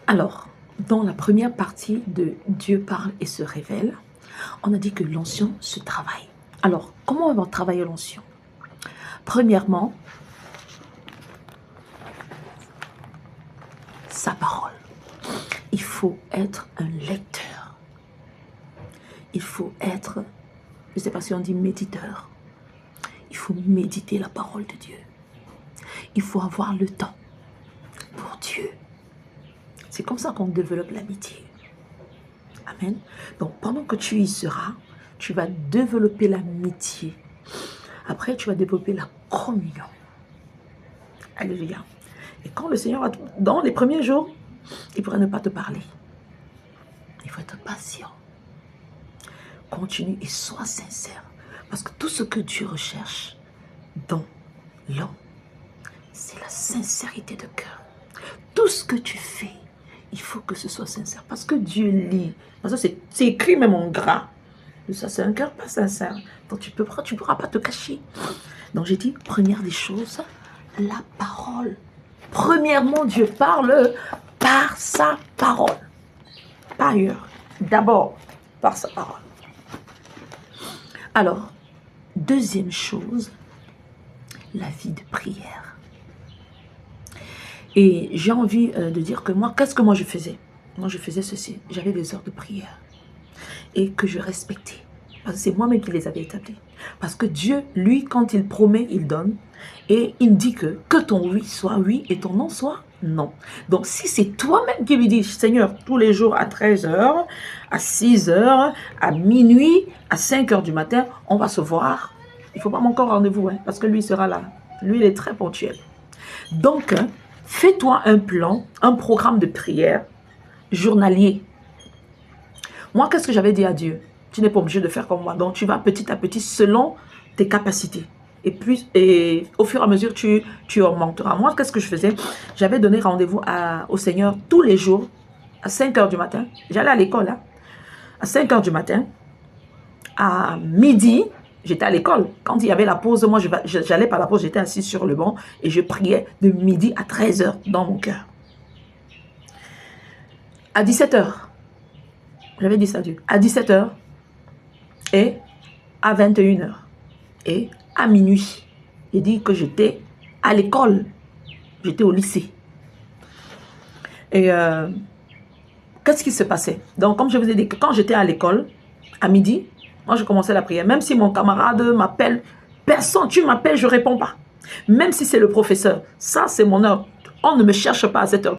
Alors, dans la première partie de Dieu parle et se révèle, on a dit que l'onction se travaille. Alors, comment on va travailler l'onction? Premièrement, sa parole. Il faut être un lecteur. Il faut être, je ne sais pas si on dit méditeur. Il faut méditer la parole de Dieu. Il faut avoir le temps pour Dieu. C'est comme ça qu'on développe l'amitié. Amen. Donc, pendant que tu y seras, tu vas développer l'amitié. Après, tu vas développer la communion. Alléluia. Et quand le Seigneur, dans les premiers jours, il pourrait ne pas te parler. Il faut être patient. Continue et sois sincère. Parce que tout ce que Dieu recherche dans l'homme, c'est la sincérité de cœur. Tout ce que tu fais, il faut que ce soit sincère. Parce que Dieu lit. C'est écrit même en gras. Ça, c'est un cœur pas sincère. Donc, tu ne pourras pas te cacher. Donc, j'ai dit, première des choses, la parole. Premièrement, Dieu parle par sa parole. Pas ailleurs. D'abord, par sa parole. Alors, deuxième chose, la vie de prière. Et j'ai envie de dire que moi, qu'est-ce que moi je faisais? Moi, je faisais ceci. J'avais des heures de prière. Et que je respectais. Parce que c'est moi-même qui les avais établis. Parce que Dieu, lui, quand il promet, il donne. Et il dit que ton oui soit oui et ton non soit non. Donc, si c'est toi-même qui lui dis, Seigneur, tous les jours à 13h, à 6h, à minuit, à 5h du matin, on va se voir. Il ne faut pas manquer rendez-vous, hein, parce que lui sera là. Lui, il est très ponctuel. Donc, fais-toi un plan, un programme de prière journalier. Moi, qu'est-ce que j'avais dit à Dieu? Tu n'es pas obligé de faire comme moi. Donc, tu vas petit à petit selon tes capacités. Et au fur et à mesure, tu augmenteras. Moi, qu'est-ce que je faisais? J'avais donné rendez-vous au Seigneur tous les jours à 5h du matin. J'allais à l'école, hein, à 5h du matin. À midi, j'étais à l'école. Quand il y avait la pause, moi, j'allais par la pause, j'étais assis sur le banc et je priais de midi à 13h dans mon cœur. À 17h, j'avais dit ça à Dieu, à 17h et à 21h et à minuit. J'ai dit que j'étais à l'école, j'étais au lycée. Et qu'est-ce qui se passait? Donc, comme je vous ai dit, que quand j'étais à l'école, à midi, moi, je commençais la prière. Même si mon camarade m'appelle, personne, tu m'appelles, je ne réponds pas. Même si c'est le professeur, ça, c'est mon heure. On ne me cherche pas à cette heure.